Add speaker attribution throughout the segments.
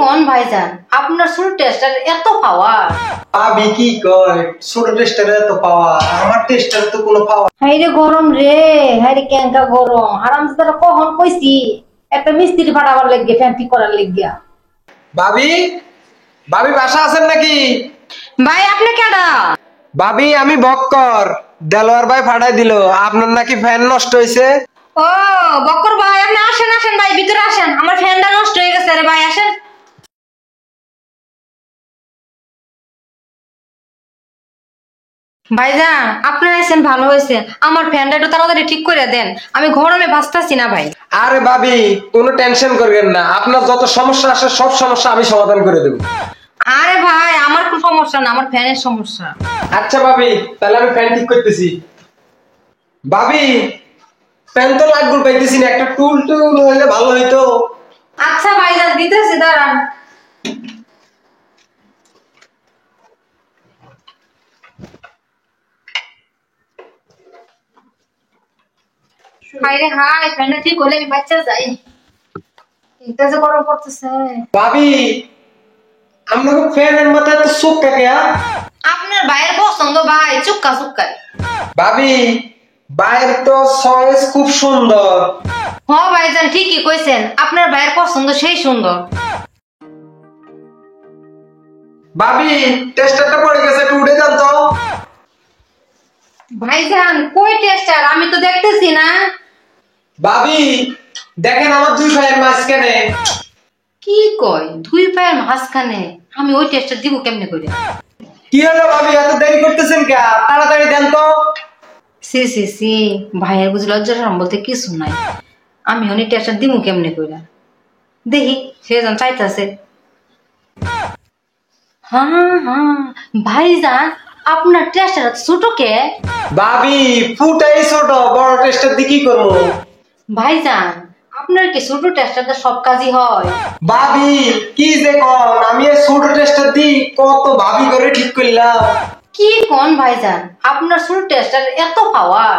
Speaker 1: কোন ভাইজান আপনার শুরু টেস্টার এত পাওয়ার?
Speaker 2: ভাবি কি কয় ছোট টেস্টারে এত পাওয়ার, আমার টেস্টার তো কোনো পাওয়ার।
Speaker 1: হাইরে গরম রে, হাইরে কেঙ্কা গরম। হারামজাদারা কখন কইছি একটা মিস্ত্রি পাঠাবার লাগিয়া ফ্যান ঠিক করার লাগিয়া।
Speaker 2: ভাবি, ভাবি বাসা আছেন নাকি?
Speaker 1: ভাই আপনি কেডা?
Speaker 2: ভাবি আমি বক্কর, দেলোয়ার ভাই ফাটাই দিল আপনার নাকি ফ্যান নষ্ট হয়েছে।
Speaker 1: ও বক্কর ভাই, আপনি আসেন আসেন ভাই, ভিতরে আসেন। আমার ফ্যানটা নষ্ট হয়ে গেছে রে ভাই, আসেন। ভাইজান আপনারা আইছেন ভালো হয়েছে, আমার ফ্যানটা একটু তাড়াতাড়ি ঠিক করে দেন, আমি গরমে বাঁচতাছি না ভাই।
Speaker 2: আরে ভাবি কোনো টেনশন করবেন না, আপনার যত সমস্যা আসে সব সমস্যা আমি সমাধান করে দেবো।
Speaker 1: আরে ভাই আমার কোনো সমস্যা না, আমার ফ্যানের সমস্যা।
Speaker 2: আচ্ছা ভাবি তাহলে আমি ফ্যান ঠিক করতেছি। ভাবি ফ্যান তো লাগবে পাইতেছি না, একটা টুল টুল হইলে ভালো হইতো।
Speaker 1: আচ্ছা ভাইজান দিতেছি, দাঁড়ান। হাইরে হাই, ফ্যানটা ঠিক হলে আমি বাচ্চা যাই, এটা যে গরম পড়তেছে।
Speaker 2: ভাবি আপনাকে ফ্যানের মাথায় তো চোখ কাকে?
Speaker 1: আপনার ভাইয়ের পছন্দ ভাই, চুক্কা চুক্কাই।
Speaker 2: ভাবি বাইরের তো চয়েস খুব সুন্দর।
Speaker 1: হ ভাইজান ঠিকই কইছেন, আপনার ভাইয়ের পছন্দ সেই সুন্দর।
Speaker 2: ভাবি টেস্টারটা পড়ে গেছে, একটু উঠে যান তো।
Speaker 1: ভাইজান কই টেস্টার, আমি তো দেখতেছি না।
Speaker 2: ভাবি দেখেন আমার দুই ভাইয়ের মাঝখানে।
Speaker 1: কি কয় দুই পায়ের মাঝখানে? আমি ওই টেস্টার দিব কেমনে করে?
Speaker 2: কি হলো ভাবি এত দেরি করতেছেন কে? তাড়াতাড়ি দেন তো।
Speaker 1: সি সি সি, ভাইয়ের বুঝি লজ্জা শরম বলতে কিছু নাই, আমি অনেক টেস্টার দিব কেমনে করে? দেখি সে যেন চাইতেছে। হ্যাঁ হ্যাঁ ভাইজান, আপনার টেস্টার ছোট কে?
Speaker 2: ভাবি ফুটাই ছোট, বড় টেস্টার দিয়ে কি করবো?
Speaker 1: ভাইজান আপনার কি ছোট টেস্টারটা সব কাজই হয়?
Speaker 2: ভাবি কি যে কোন, আমি এই ছোট টেস্টার দিয়ে কত ভাবি করে ঠিক করলাম।
Speaker 1: কি কোন ভাইজান, আপনার ছোট টেস্টার এত পাওয়ার?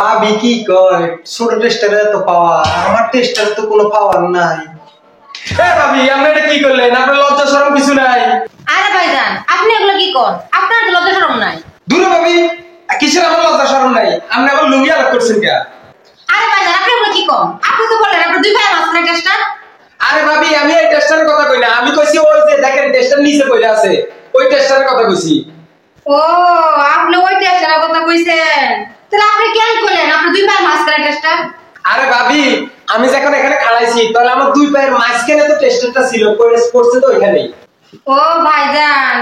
Speaker 2: ভাবি কি কয় ছোট টেস্টারে এত পাওয়ার, আমার টেস্টার তো কোনো পাওয়ার নাই। এ ভাবি আপনি এটা কি করলেন? আপনার লজ্জা শরম কিছু নাই?
Speaker 1: আরে ভাইজান আপনি এগুলো কি কর, আপনার তো লজ্জা শরম নাই?
Speaker 2: দূর ভাবি, কিসের আমার লজ্জা শরম নাই? আপনি আবার লুঙ্গি আলাপ করছেন কে?
Speaker 1: আরে ভাইজান আপনি এগুলো কি কর, আপনি তো বললেন আপনার দুই পায়ের মাঝখানে টেস্টার।
Speaker 2: আরে ভাবি আমি এই টেস্টারের কথা কই না, আমি কইছি ওই যে দেখেন টেস্টার নিচে পড়ে আছে, ওই টেস্টারের কথা কইছি।
Speaker 1: ও আপনি ওই টেস্টারের কথা কইছেন, তাহলে আপনি কেন কইলেন আপনার দুই পায়ের মাঝখানে টেস্টার?
Speaker 2: আরে ভাবি আমি যখন এখানে খাড়াইছি তাহলে আমার দুই পায়ের মাঝখানে তো টেস্টারটা ছিল, পড়ছে তো ওইখানেই।
Speaker 1: ও ভাইজান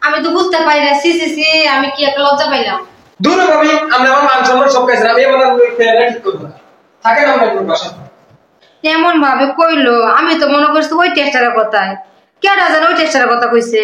Speaker 1: আমি তো বুঝতে পারি না, সি সি সি, আমি কি একটা লজ্জা পাইলাম।
Speaker 2: দূর ভাবি আমরা আমার মান সম্মান সব কাছে আমি আমার ফেরা ঠিক করব না, থাকেন আমরা একটু বাসা।
Speaker 1: এমন ভাবে কইলো, আমি তো মনে করছি ওই টেস্টারের কথাই। কেডা জানে ওই টেস্টারের কথা কইছে।